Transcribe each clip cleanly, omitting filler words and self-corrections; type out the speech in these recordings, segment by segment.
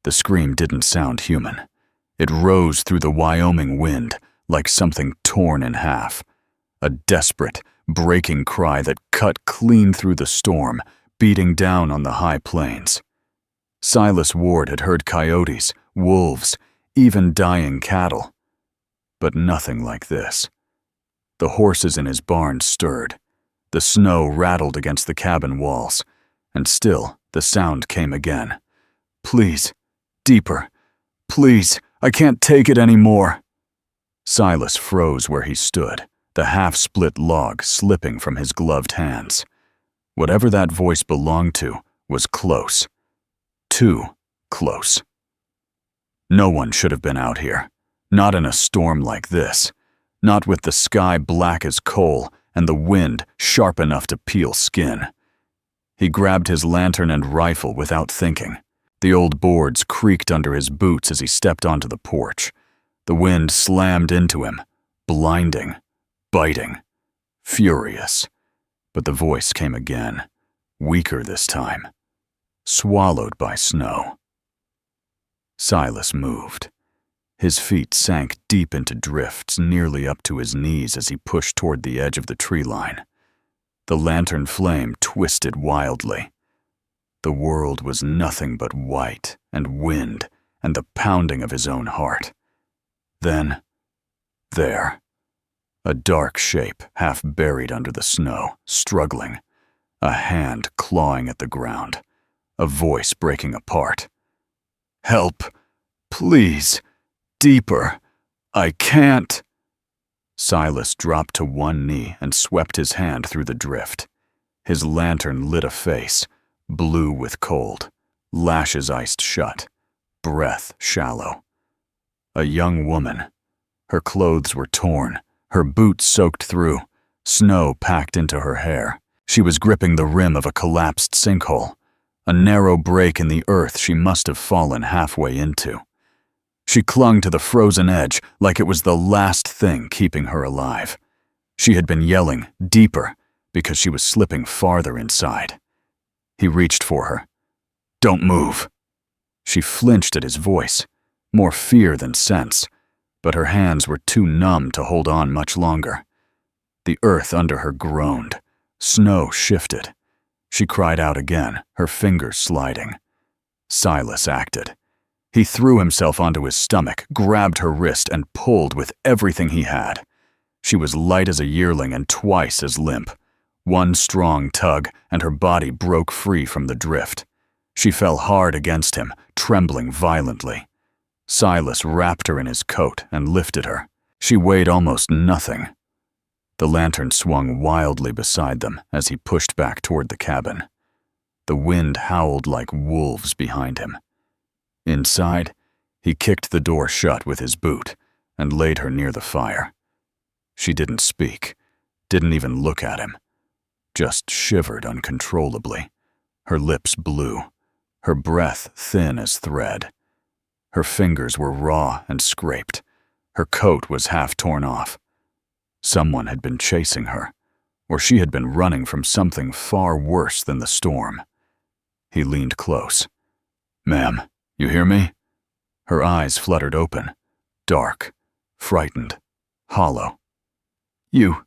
The scream didn't sound human. It rose through the Wyoming wind like something torn in half. A desperate, breaking cry that cut clean through the storm, beating down on the high plains. Silas Ward had heard coyotes, wolves, even dying cattle. But nothing like this. The horses in his barn stirred. The snow rattled against the cabin walls, and still the sound came again. "Please, deeper. Please, I can't take it anymore." Silas froze where he stood, the half-split log slipping from his gloved hands. Whatever that voice belonged to was close. Too close. No one should have been out here. Not in a storm like this. Not with the sky black as coal and the wind sharp enough to peel skin. He grabbed his lantern and rifle without thinking. The old boards creaked under his boots as he stepped onto the porch. The wind slammed into him, blinding, biting, furious. But the voice came again, weaker this time, swallowed by snow. Silas moved. His feet sank deep into drifts nearly up to his knees as he pushed toward the edge of the tree line. The lantern flame twisted wildly. The world was nothing but white and wind and the pounding of his own heart. Then, there, a dark shape half buried under the snow, struggling, a hand clawing at the ground, a voice breaking apart. "Help! Please! Deeper! I can't!" Silas dropped to one knee and swept his hand through the drift. His lantern lit a face, blue with cold, lashes iced shut, breath shallow. A young woman. Her clothes were torn, her boots soaked through, snow packed into her hair. She was gripping the rim of a collapsed sinkhole, a narrow break in the earth she must have fallen halfway into. She clung to the frozen edge like it was the last thing keeping her alive. She had been yelling deeper because she was slipping farther inside. He reached for her. "Don't move." She flinched at his voice, more fear than sense, but her hands were too numb to hold on much longer. The earth under her groaned. Snow shifted. She cried out again, her fingers sliding. Silas acted. He threw himself onto his stomach, grabbed her wrist, and pulled with everything he had. She was light as a yearling and twice as limp. One strong tug, and her body broke free from the drift. She fell hard against him, trembling violently. Silas wrapped her in his coat and lifted her. She weighed almost nothing. The lantern swung wildly beside them as he pushed back toward the cabin. The wind howled like wolves behind him. Inside, he kicked the door shut with his boot and laid her near the fire. She didn't speak, didn't even look at him, just shivered uncontrollably, her lips blue, her breath thin as thread. Her fingers were raw and scraped. Her coat was half torn off. Someone had been chasing her, or she had been running from something far worse than the storm. He leaned close. "Ma'am, you hear me?" Her eyes fluttered open, dark, frightened, hollow. You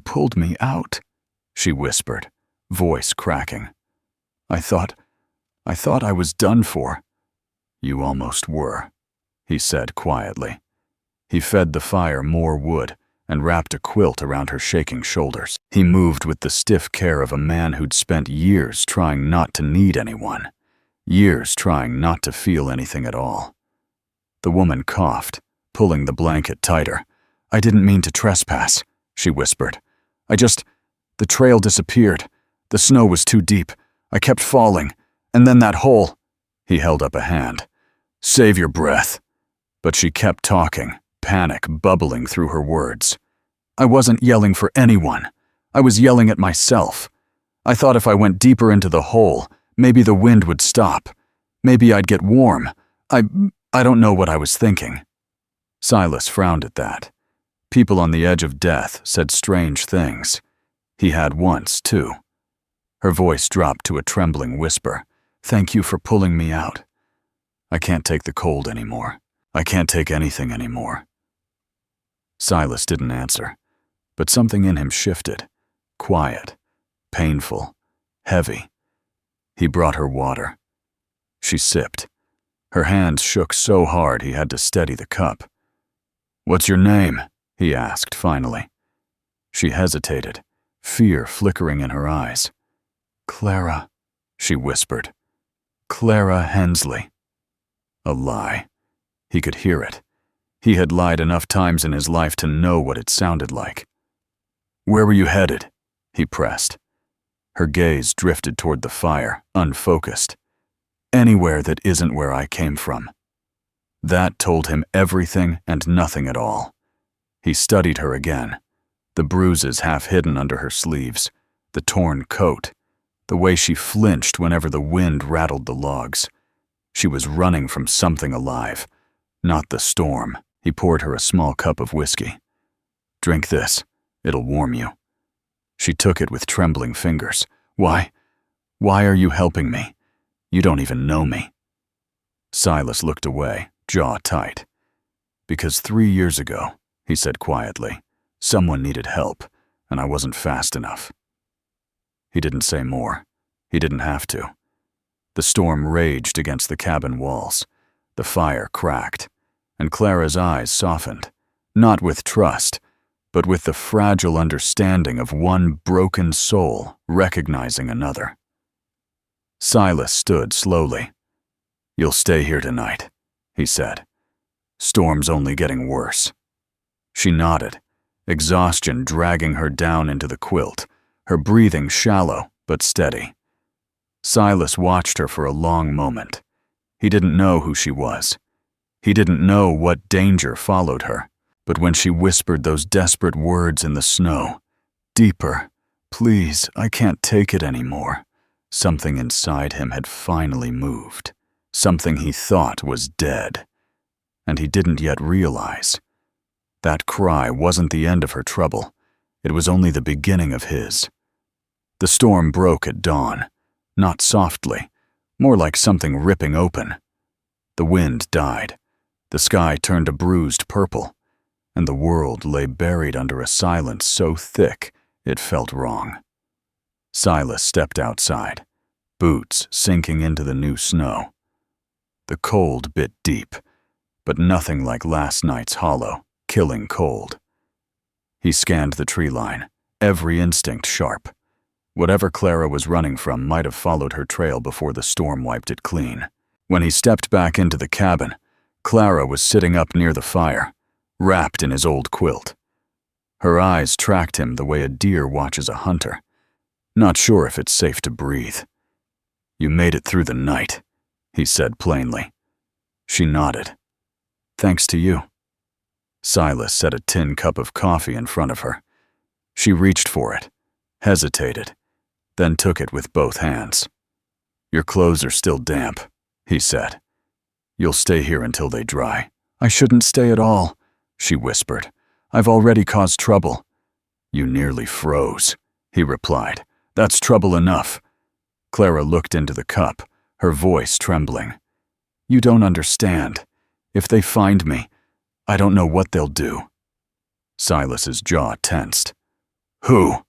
pulled me out," she whispered, voice cracking. I thought I was done for." "You almost were," he said quietly. He fed the fire more wood and wrapped a quilt around her shaking shoulders. He moved with the stiff care of a man who'd spent years trying not to need anyone, years trying not to feel anything at all. The woman coughed, pulling the blanket tighter. "I didn't mean to trespass," she whispered. The trail disappeared. The snow was too deep. I kept falling. And then that hole." He held up a hand. "Save your breath." But she kept talking, panic bubbling through her words. "I wasn't yelling for anyone. I was yelling at myself. I thought if I went deeper into the hole, maybe the wind would stop. Maybe I'd get warm. I don't know what I was thinking." Silas frowned at that. People on the edge of death said strange things. He had once, too. Her voice dropped to a trembling whisper. "Thank you for pulling me out." I can't take the cold anymore. I can't take anything anymore." Silas didn't answer, but something in him shifted. Quiet, painful, heavy. He brought her water. She sipped. Her hands shook so hard he had to steady the cup. "What's your name?" he asked finally. She hesitated, fear flickering in her eyes. "Clara," she whispered. "Clara Hensley." A lie. He could hear it. He had lied enough times in his life to know what it sounded like. "Where were you headed?" he pressed. Her gaze drifted toward the fire, unfocused. "Anywhere that isn't where I came from." That told him everything and nothing at all. He studied her again, the bruises half hidden under her sleeves, the torn coat, the way she flinched whenever the wind rattled the logs. She was running from something alive, not the storm. He poured her a small cup of whiskey. "Drink this. It'll warm you." She took it with trembling fingers. Why are you helping me? You don't even know me." Silas looked away, jaw tight. "Because 3 years ago," he said quietly, "someone needed help, and I wasn't fast enough." He didn't say more. He didn't have to. The storm raged against the cabin walls. The fire cracked, and Clara's eyes softened, not with trust, but with the fragile understanding of one broken soul recognizing another. Silas stood slowly. "You'll stay here tonight," he said. "Storm's only getting worse." She nodded, exhaustion dragging her down into the quilt, her breathing shallow but steady. Silas watched her for a long moment. He didn't know who she was. He didn't know what danger followed her. But when she whispered those desperate words in the snow, "Deeper, please, I can't take it anymore," something inside him had finally moved. Something he thought was dead. And he didn't yet realize. That cry wasn't the end of her trouble. It was only the beginning of his. The storm broke at dawn, not softly, more like something ripping open. The wind died. The sky turned a bruised purple, and the world lay buried under a silence so thick it felt wrong. Silas stepped outside, boots sinking into the new snow. The cold bit deep, but nothing like last night's hollow, killing cold. He scanned the tree line, every instinct sharp. Whatever Clara was running from might have followed her trail before the storm wiped it clean. When he stepped back into the cabin, Clara was sitting up near the fire, wrapped in his old quilt. Her eyes tracked him the way a deer watches a hunter, not sure if it's safe to breathe. "You made it through the night," he said plainly. She nodded. "Thanks to you." Silas set a tin cup of coffee in front of her. She reached for it, hesitated, then took it with both hands. "Your clothes are still damp," he said. "You'll stay here until they dry." "I shouldn't stay at all," she whispered. "I've already caused trouble." "You nearly froze," he replied. "That's trouble enough." Clara looked into the cup, her voice trembling. "You don't understand. If they find me, I don't know what they'll do." Silas's jaw tensed. "Who?"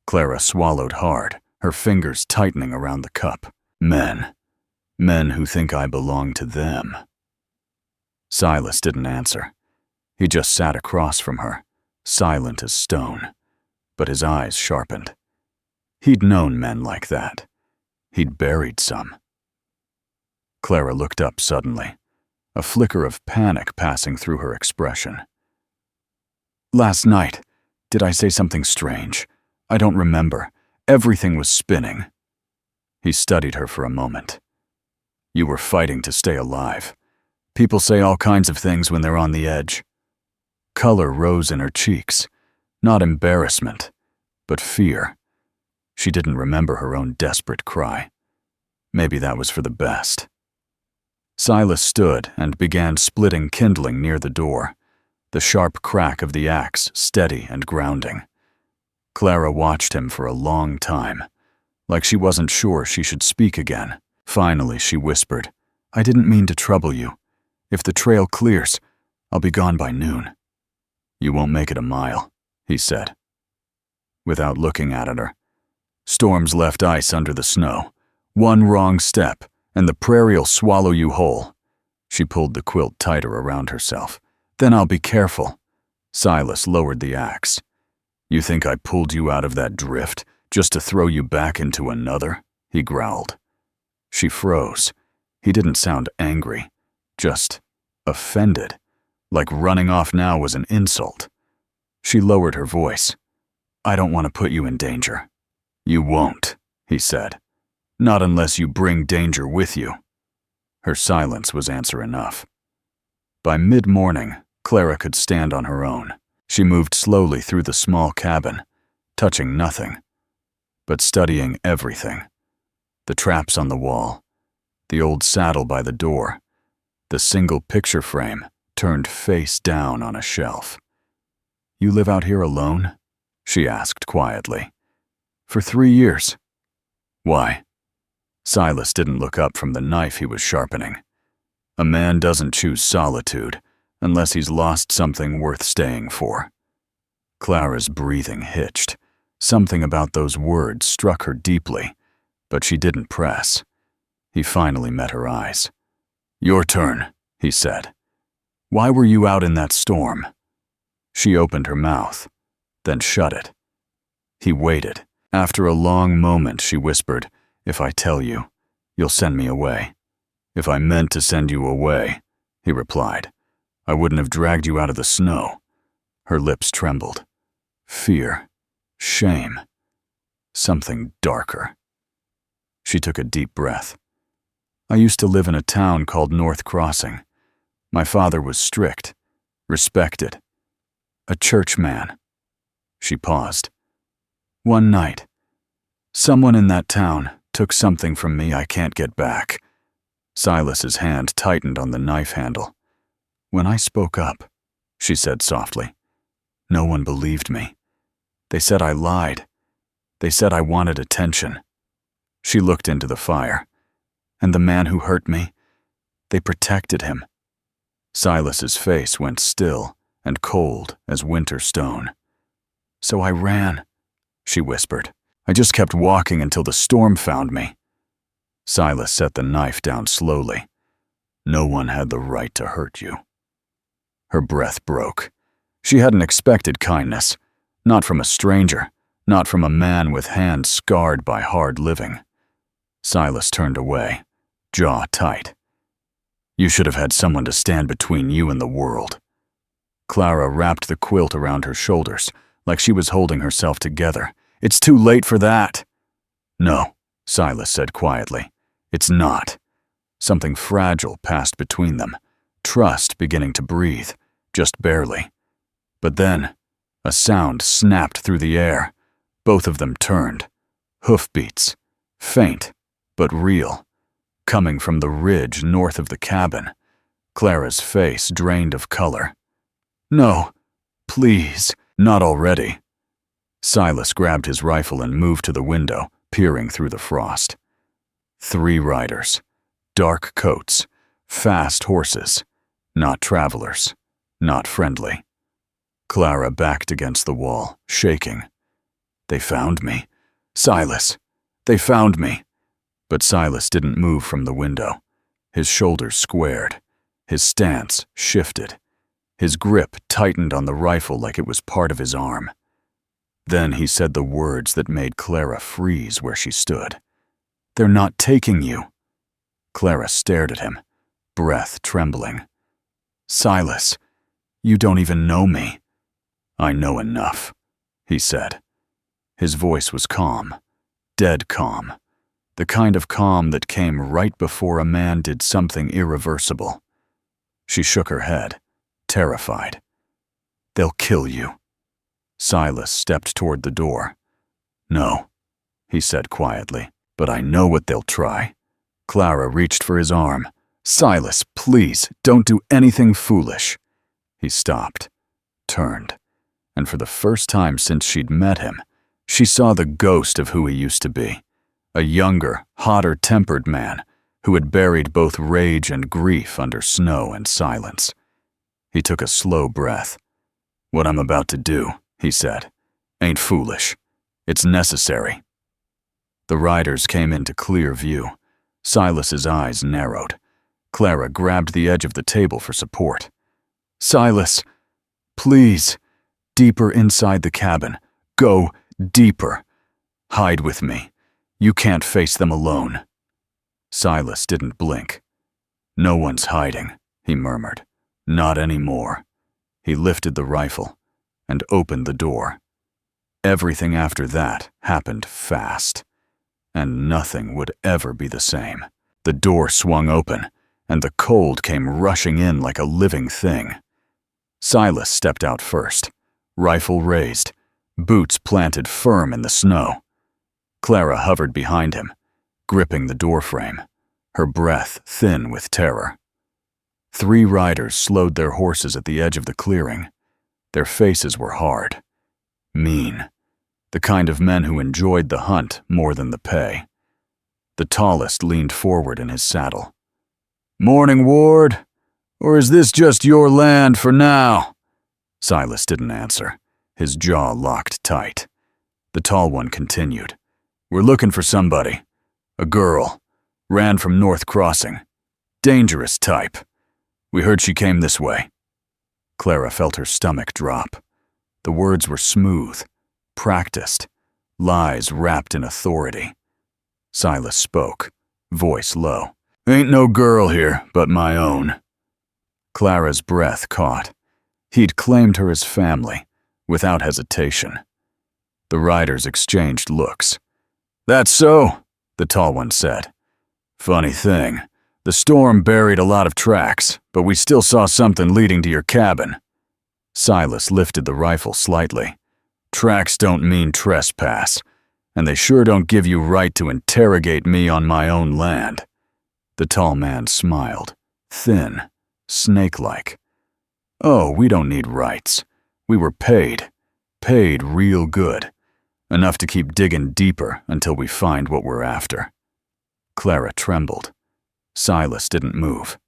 Clara swallowed hard, her fingers tightening around the cup. "Men. Men who think I belong to them." Silas didn't answer. He just sat across from her, silent as stone, but his eyes sharpened. He'd known men like that. He'd buried some. Clara looked up suddenly, a flicker of panic passing through her expression. "Last night, did I say something strange? I don't remember. Everything was spinning." He studied her for a moment. "You were fighting to stay alive. People say all kinds of things when they're on the edge." Color rose in her cheeks, not embarrassment, but fear. She didn't remember her own desperate cry. Maybe that was for the best. Silas stood and began splitting kindling near the door, the sharp crack of the axe steady and grounding. Clara watched him for a long time, like she wasn't sure she should speak again. Finally, she whispered, I didn't mean to trouble you. If the trail clears, I'll be gone by noon." "You won't make it a mile," he said, without looking at her. "Storms left ice under the snow. One wrong step, and the prairie'll swallow you whole." She pulled the quilt tighter around herself. "Then I'll be careful." Silas lowered the axe. "You think I pulled you out of that drift just to throw you back into another?" he growled. She froze. He didn't sound angry, just offended, like running off now was an insult. She lowered her voice. "I don't want to put you in danger." "You won't," he said. "Not unless you bring danger with you." Her silence was answer enough. By mid-morning, Clara could stand on her own. She moved slowly through the small cabin, touching nothing, but studying everything. The traps on the wall, the old saddle by the door, the single picture frame turned face down on a shelf. "You live out here alone?" she asked quietly. "For 3 years." "Why?" Silas didn't look up from the knife he was sharpening. A man doesn't choose solitude unless he's lost something worth staying for. Clara's breathing hitched. Something about those words struck her deeply, but she didn't press. He finally met her eyes. "Your turn," he said. "Why were you out in that storm?" She opened her mouth, then shut it. He waited. After a long moment, she whispered, "If I tell you, you'll send me away." "If I meant to send you away," he replied, "I wouldn't have dragged you out of the snow." Her lips trembled. Fear, shame, something darker. She took a deep breath. "I used to live in a town called North Crossing. My father was strict, respected, a church man." She paused. "One night, someone in that town took something from me I can't get back." Silas's hand tightened on the knife handle. "When I spoke up," she said softly, "no one believed me. They said I lied. They said I wanted attention." She looked into the fire. "And the man who hurt me, they protected him." Silas's face went still and cold as winter stone. "So I ran," she whispered. "I just kept walking until the storm found me." Silas set the knife down slowly. "No one had the right to hurt you." Her breath broke. She hadn't expected kindness, not from a stranger, not from a man with hands scarred by hard living. Silas turned away, jaw tight. "You should have had someone to stand between you and the world." Clara wrapped the quilt around her shoulders, like she was holding herself together. "It's too late for that." "No," Silas said quietly. "It's not." Something fragile passed between them, trust beginning to breathe, just barely. But then, a sound snapped through the air. Both of them turned. Hoofbeats, faint but real, coming from the ridge north of the cabin. Clara's face drained of color. "No, please, not already." Silas grabbed his rifle and moved to the window, peering through the frost. 3 riders, dark coats, fast horses, not travelers, not friendly. Clara backed against the wall, shaking. "They found me. Silas, they found me." But Silas didn't move from the window. His shoulders squared. His stance shifted. His grip tightened on the rifle like it was part of his arm. Then he said the words that made Clara freeze where she stood. "They're not taking you." Clara stared at him, breath trembling. "Silas, you don't even know me." "I know enough," he said. His voice was calm, dead calm, the kind of calm that came right before a man did something irreversible. She shook her head, terrified. "They'll kill you." Silas stepped toward the door. "No," he said quietly, "but I know what they'll try." Clara reached for his arm. "Silas, please, don't do anything foolish." He stopped, turned, and for the first time since she'd met him, she saw the ghost of who he used to be. A younger, hotter-tempered man, who had buried both rage and grief under snow and silence. He took a slow breath. "What I'm about to do," he said, "ain't foolish. It's necessary." The riders came into clear view. Silas's eyes narrowed. Clara grabbed the edge of the table for support. "Silas, please, deeper inside the cabin. Go deeper. Hide with me. You can't face them alone." Silas didn't blink. "No one's hiding," he murmured. "Not anymore." He lifted the rifle and opened the door. Everything after that happened fast, and nothing would ever be the same. The door swung open, and the cold came rushing in like a living thing. Silas stepped out first, rifle raised, boots planted firm in the snow. Clara hovered behind him, gripping the doorframe, her breath thin with terror. 3 riders slowed their horses at the edge of the clearing. Their faces were hard, mean, the kind of men who enjoyed the hunt more than the pay. The tallest leaned forward in his saddle. "Morning, Ward. Or is this just your land for now?" Silas didn't answer, his jaw locked tight. The tall one continued. "We're looking for somebody. A girl. Ran from North Crossing. Dangerous type. We heard she came this way." Clara felt her stomach drop. The words were smooth, practiced, lies wrapped in authority. Silas spoke, voice low. "Ain't no girl here but my own." Clara's breath caught. He'd claimed her as family, without hesitation. The riders exchanged looks. "That's so," the tall one said. "Funny thing, the storm buried a lot of tracks, but we still saw something leading to your cabin." Silas lifted the rifle slightly. "Tracks don't mean trespass, and they sure don't give you right to interrogate me on my own land." The tall man smiled, thin, snake-like. "Oh, we don't need rights. We were paid real good, enough to keep digging deeper until we find what we're after." Clara trembled. Silas didn't move.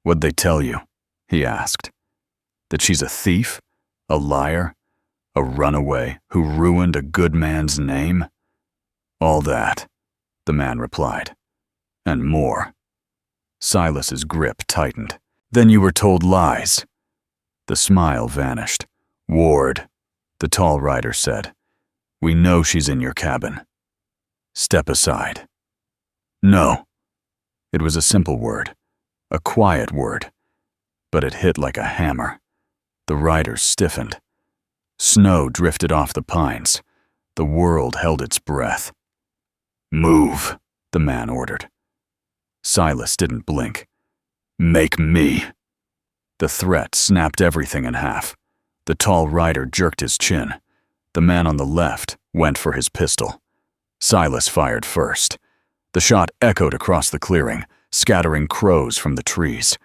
"What'd they tell you?" he asked. "That she's a thief? A liar? A runaway who ruined a good man's name?" "All that," the man replied. "And more." Silas's grip tightened. "Then you were told lies." The smile vanished. "Ward," the tall rider said, "we know she's in your cabin. Step aside." "No." It was a simple word, a quiet word, but it hit like a hammer. The riders stiffened. Snow drifted off the pines. The world held its breath. "Move," the man ordered. Silas didn't blink. "Make me." The threat snapped everything in half. The tall rider jerked his chin. The man on the left went for his pistol. Silas fired first. The shot echoed across the clearing, scattering crows from the trees.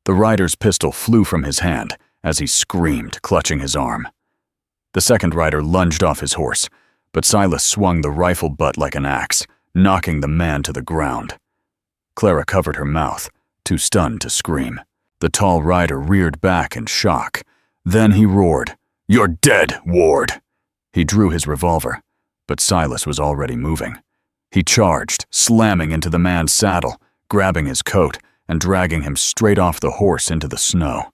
The rider's pistol flew from his hand as he screamed, clutching his arm. The second rider lunged off his horse, but Silas swung the rifle butt like an axe, knocking the man to the ground. Clara covered her mouth, too stunned to scream. The tall rider reared back in shock. Then he roared, "You're dead, Ward!" He drew his revolver, but Silas was already moving. He charged, slamming into the man's saddle, grabbing his coat, and dragging him straight off the horse into the snow.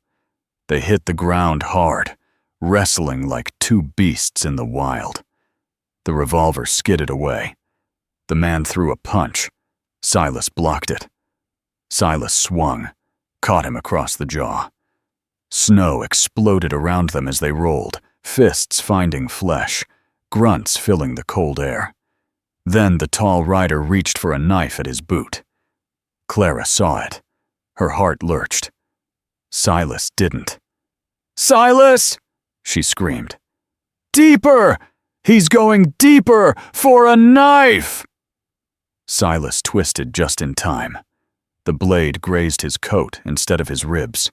They hit the ground hard, wrestling like two beasts in the wild. The revolver skidded away. The man threw a punch. Silas blocked it. Silas swung, caught him across the jaw. Snow exploded around them as they rolled, fists finding flesh, grunts filling the cold air. Then the tall rider reached for a knife at his boot. Clara saw it. Her heart lurched. Silas didn't. "Silas!" she screamed. "Deeper! He's going deeper for a knife!" Silas twisted just in time. The blade grazed his coat instead of his ribs.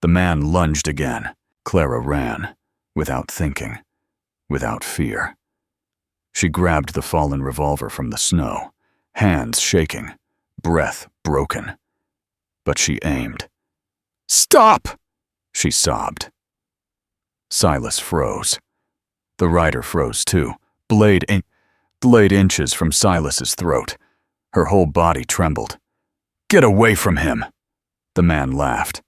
The man lunged again. Clara ran, without thinking, without fear. She grabbed the fallen revolver from the snow, hands shaking, breath broken. But she aimed. "Stop!" she sobbed. Silas froze. The rider froze too, blade inches from Silas's throat. Her whole body trembled. "Get away from him!" The man laughed.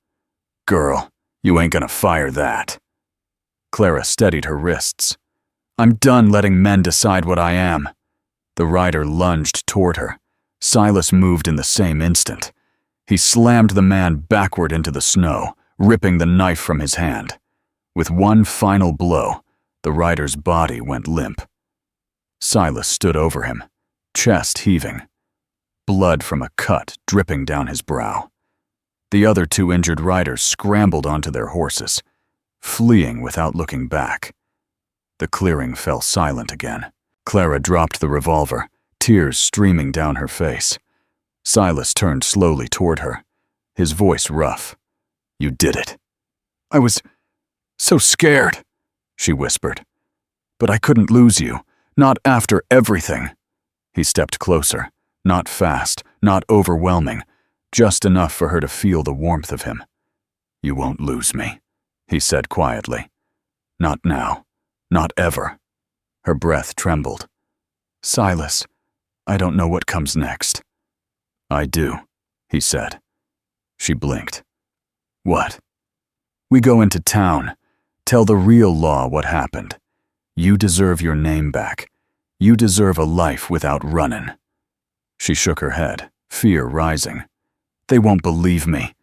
"Girl, you ain't gonna fire that." Clara steadied her wrists. "I'm done letting men decide what I am." The rider lunged toward her. Silas moved in the same instant. He slammed the man backward into the snow, ripping the knife from his hand. With one final blow, the rider's body went limp. Silas stood over him, chest heaving, blood from a cut dripping down his brow. The other two injured riders scrambled onto their horses, fleeing without looking back. The clearing fell silent again. Clara dropped the revolver, tears streaming down her face. Silas turned slowly toward her, his voice rough. "You did it." "I was so scared," she whispered. "But I couldn't lose you, not after everything." He stepped closer, not fast, not overwhelming, just enough for her to feel the warmth of him. "You won't lose me," he said quietly. "Not now, not ever." Her breath trembled. "Silas, I don't know what comes next." "I do," he said. She blinked. "What?" "We go into town, tell the real law what happened. You deserve your name back. You deserve a life without running." She shook her head, fear rising. "They won't believe me."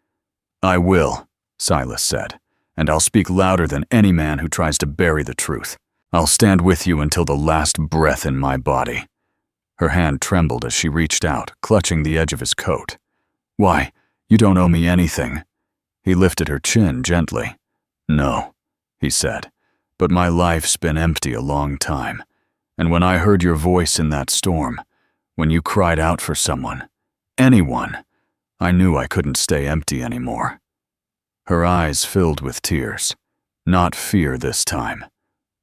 "I will," Silas said, "and I'll speak louder than any man who tries to bury the truth. I'll stand with you until the last breath in my body." Her hand trembled as she reached out, clutching the edge of his coat. "Why, you don't owe me anything." He lifted her chin gently. "No," he said, "but my life's been empty a long time. And when I heard your voice in that storm, when you cried out for someone, anyone, I knew I couldn't stay empty anymore." Her eyes filled with tears. Not fear this time,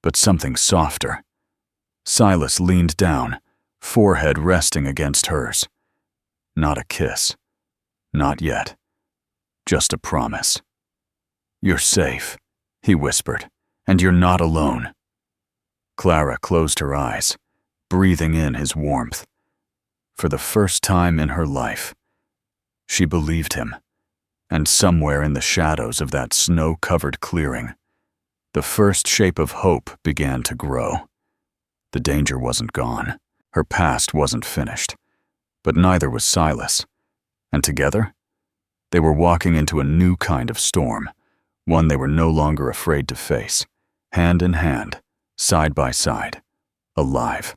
but something softer. Silas leaned down, forehead resting against hers. Not a kiss. Not yet. Just a promise. "You're safe," he whispered, "and you're not alone." Clara closed her eyes, breathing in his warmth. For the first time in her life, she believed him, and somewhere in the shadows of that snow-covered clearing, the first shape of hope began to grow. The danger wasn't gone. Her past wasn't finished. But neither was Silas. And together, they were walking into a new kind of storm, one they were no longer afraid to face, hand in hand, side by side, alive.